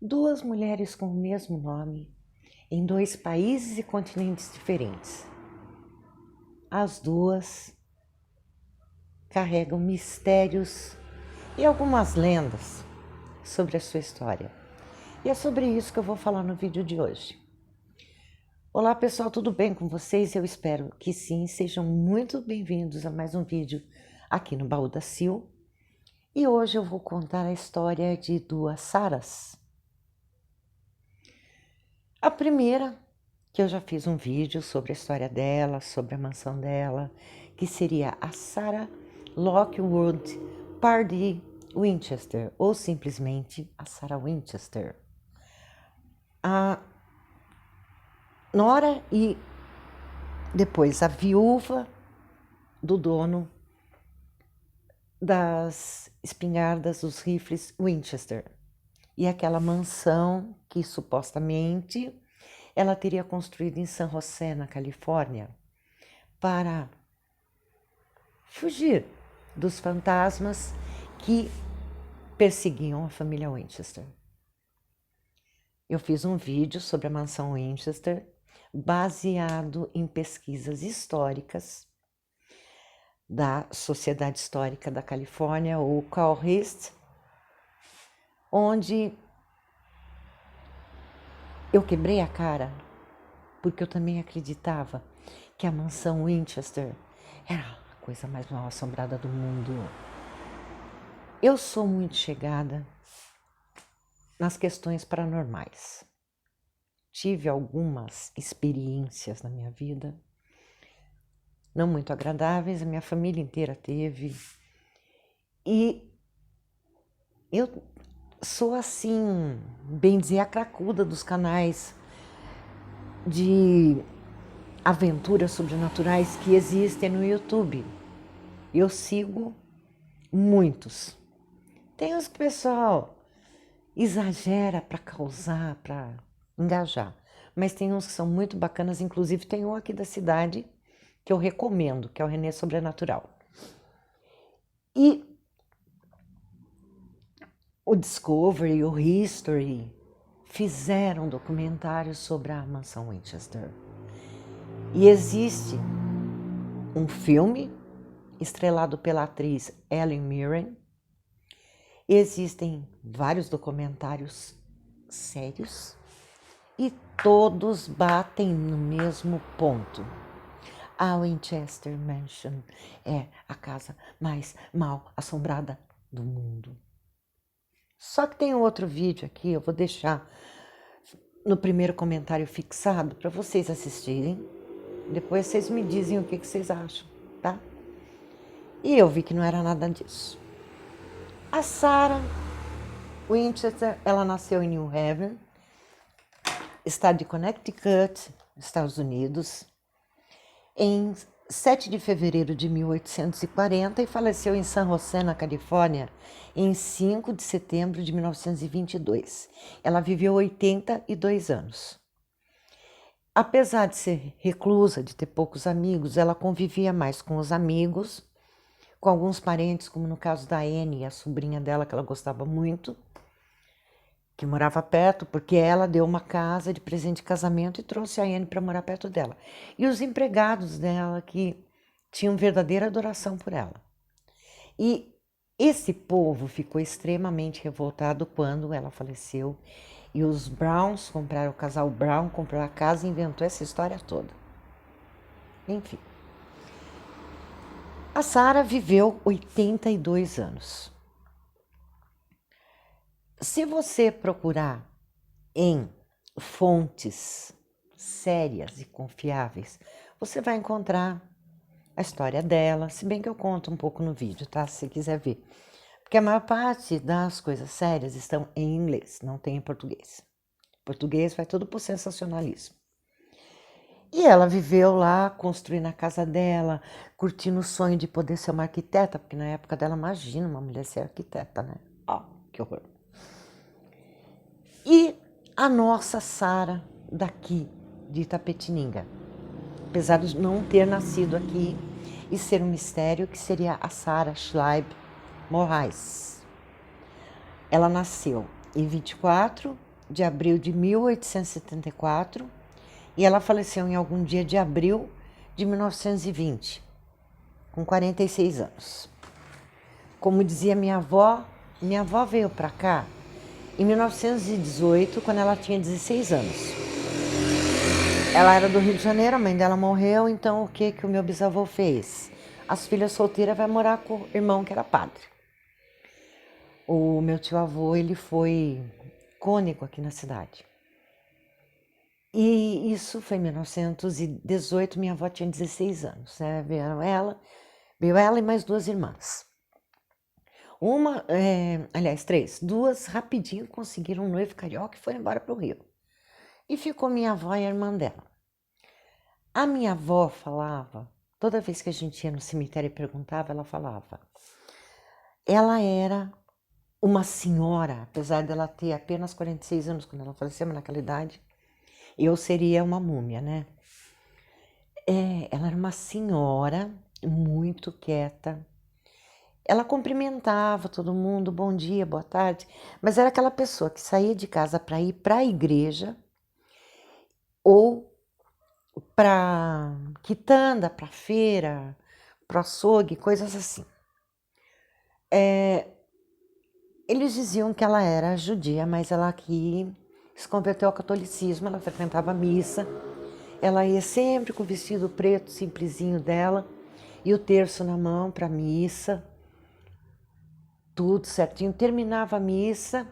Duas mulheres com o mesmo nome, em dois países e continentes diferentes. As duas carregam mistérios e algumas lendas sobre a sua história. E é sobre isso que eu vou falar no vídeo de hoje. Olá pessoal, tudo bem com vocês? Eu espero que sim, sejam muito bem-vindos a mais um vídeo aqui no Baú da Sil. E hoje eu vou contar a história de duas Saras. A primeira, que eu já fiz um vídeo sobre a história dela, sobre a mansão dela, que seria a Sarah Lockwood Pardee Winchester, ou simplesmente a Sarah Winchester. A nora e depois a viúva do dono das espingardas, dos rifles Winchester. E aquela mansão que supostamente ela teria construído em San José, na Califórnia, para fugir dos fantasmas que perseguiam a família Winchester. Eu fiz um vídeo sobre a mansão Winchester, baseado em pesquisas históricas da Sociedade Histórica da Califórnia, ou CalHist, onde eu quebrei a cara, porque eu também acreditava que a mansão Winchester era a coisa mais mal assombrada do mundo. Eu sou muito chegada nas questões paranormais. Tive algumas experiências na minha vida, não muito agradáveis, a minha família inteira teve. E eu sou assim, bem dizer, a cracuda dos canais de aventuras sobrenaturais que existem no YouTube. Eu sigo muitos. Tem os que o pessoal exagera para causar, para engajar. Mas tem uns que são muito bacanas, inclusive tem um aqui da cidade que eu recomendo, que é o Renê Sobrenatural. E o Discovery, o History, fizeram documentários sobre a mansão Winchester. E existe um filme estrelado pela atriz Helen Mirren. Existem vários documentários sérios e todos batem no mesmo ponto. A Winchester Mansion é a casa mais mal assombrada do mundo. Só que tem outro vídeo aqui, eu vou deixar no primeiro comentário fixado para vocês assistirem. Depois vocês me dizem o que vocês acham, tá? E eu vi que não era nada disso. A Sarah Winchester, ela nasceu em New Haven, estado de Connecticut, Estados Unidos, em 7 de fevereiro de 1840 e faleceu em San José, na Califórnia, em 5 de setembro de 1922. Ela viveu 82 anos. Apesar de ser reclusa, de ter poucos amigos, ela convivia mais com os amigos, com alguns parentes, como no caso da Anne, a sobrinha dela, que ela gostava muito, que morava perto, porque ela deu uma casa de presente de casamento e trouxe a Anne para morar perto dela. E os empregados dela, que tinham verdadeira adoração por ela. E esse povo ficou extremamente revoltado quando ela faleceu. E os Browns compraram, o casal Brown comprou a casa e inventou essa história toda. Enfim. A Sarah viveu 82 anos. Se você procurar em fontes sérias e confiáveis, você vai encontrar a história dela, se bem que eu conto um pouco no vídeo, tá? Se você quiser ver. Porque a maior parte das coisas sérias estão em inglês, não tem em português. Português vai tudo pro sensacionalismo. E ela viveu lá, construindo a casa dela, curtindo o sonho de poder ser uma arquiteta, porque na época dela, imagina uma mulher ser arquiteta, né? Ó, que horror. E a nossa Sarah daqui, de Itapetininga, apesar de não ter nascido aqui e ser um mistério, que seria a Sarah Schleib Moraes. Ela nasceu em 24 de abril de 1874 e ela faleceu em algum dia de abril de 1920, com 46 anos. Como dizia minha avó veio para cá em 1918, quando ela tinha 16 anos. Ela era do Rio de Janeiro, a mãe dela morreu, então o que o meu bisavô fez? As filhas solteiras vai morar com o irmão que era padre. O meu tio-avô, ele foi cônego aqui na cidade. E isso foi em 1918, minha avó tinha 16 anos, né? Veio ela e mais duas irmãs. Aliás, três. Duas rapidinho conseguiram um noivo carioca e foram embora para o Rio. E ficou minha avó e a irmã dela. A minha avó falava, toda vez que a gente ia no cemitério e perguntava, ela falava. Ela era uma senhora, apesar dela ter apenas 46 anos quando ela faleceu, mas naquela idade, eu seria uma múmia, né? Ela era uma senhora muito quieta. Ela cumprimentava todo mundo, bom dia, boa tarde, mas era aquela pessoa que saía de casa para ir para a igreja ou para quitanda, para feira, para açougue, coisas assim. Eles diziam que ela era judia, mas ela aqui se converteu ao catolicismo, ela frequentava a missa, ela ia sempre com o vestido preto simplesinho dela e o terço na mão para a missa, tudo certinho. Terminava a missa,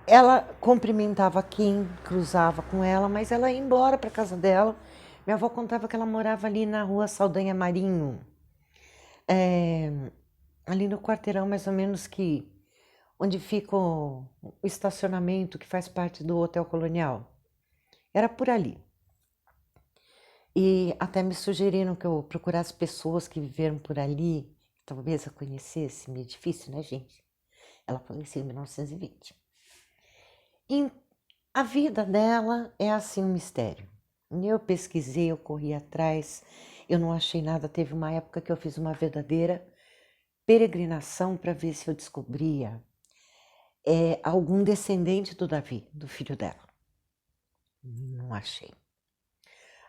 ela cumprimentava quem cruzava com ela, mas ela ia embora para casa dela. Minha avó contava que ela morava ali na rua Saldanha Marinho, ali no quarteirão mais ou menos que onde fica o estacionamento que faz parte do Hotel Colonial. Era por ali. E até me sugeriram que eu procurasse pessoas que viveram por ali, que talvez eu conhecesse, meio difícil, né, gente? Ela faleceu em 1920. E a vida dela é assim um mistério. Eu pesquisei, eu corri atrás, eu não achei nada. Teve uma época que eu fiz uma verdadeira peregrinação para ver se eu descobria algum descendente do Davi, do filho dela. Não achei.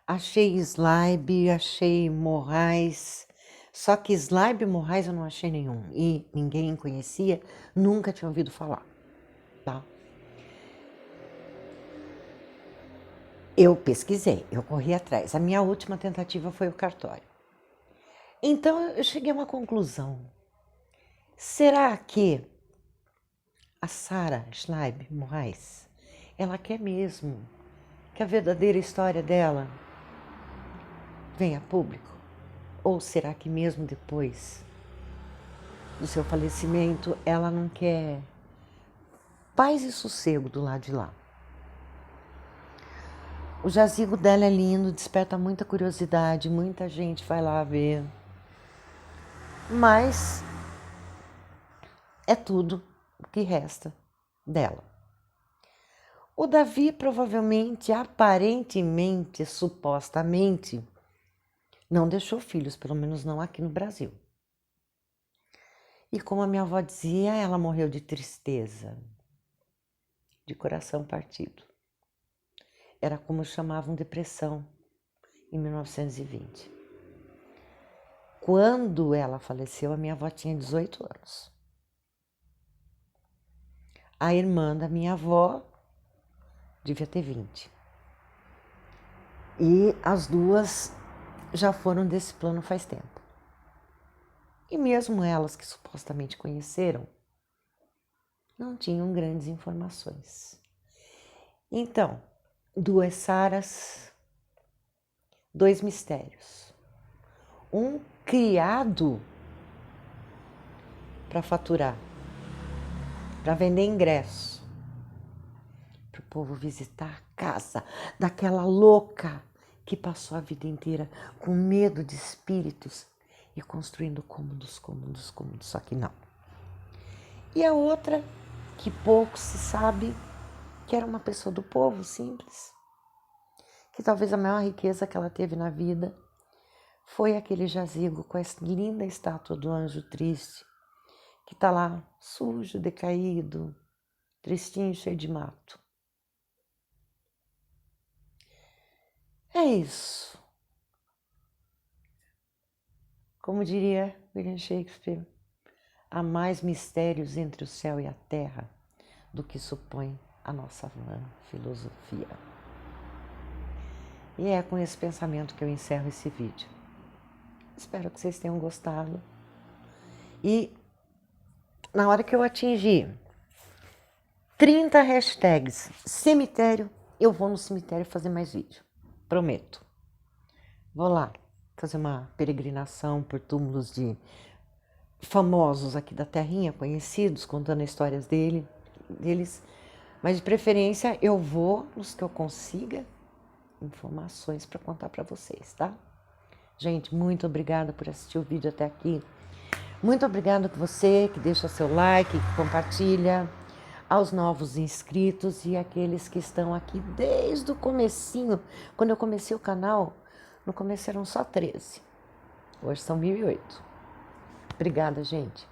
Achei Slaib, achei Moraes, só que Slaib e Moraes eu não achei nenhum. E ninguém conhecia, nunca tinha ouvido falar, tá? Eu pesquisei, eu corri atrás. A minha última tentativa foi o cartório. Então eu cheguei a uma conclusão. Será que a Sarah Schleib Moraes, ela quer mesmo que a verdadeira história dela venha a público? Ou será que mesmo depois do seu falecimento ela não quer paz e sossego do lado de lá? O jazigo dela é lindo, desperta muita curiosidade, muita gente vai lá ver. Mas é tudo o que resta dela. O Davi provavelmente, aparentemente, supostamente, não deixou filhos, pelo menos não aqui no Brasil. E como a minha avó dizia, ela morreu de tristeza, de coração partido. Era como chamavam depressão em 1920. Quando ela faleceu, a minha avó tinha 18 anos. A irmã da minha avó devia ter 20. E as duas já foram desse plano faz tempo. E mesmo elas que supostamente conheceram, não tinham grandes informações. Então, duas Saras, dois mistérios. Um criado para faturar, para vender ingresso, para o povo visitar a casa daquela louca que passou a vida inteira com medo de espíritos e construindo cômodos, só que não. E a outra, que pouco se sabe, que era uma pessoa do povo, simples, que talvez a maior riqueza que ela teve na vida foi aquele jazigo com essa linda estátua do anjo triste, que está lá sujo, decaído, tristinho, cheio de mato. É isso. Como diria William Shakespeare, há mais mistérios entre o céu e a terra do que supõe a nossa vã filosofia. E é com esse pensamento que eu encerro esse vídeo. Espero que vocês tenham gostado. E na hora que eu atingir 30 hashtags cemitério, eu vou no cemitério fazer mais vídeo. Prometo. Vou lá fazer uma peregrinação por túmulos de famosos aqui da terrinha, conhecidos, contando histórias deles. Mas de preferência eu vou nos que eu consiga informações para contar para vocês, tá? Gente, muito obrigada por assistir o vídeo até aqui. Muito obrigada a você que deixa seu like, que compartilha, aos novos inscritos e aqueles que estão aqui desde o comecinho. Quando eu comecei o canal, no começo eram só 13. Hoje são 1008. Obrigada, gente.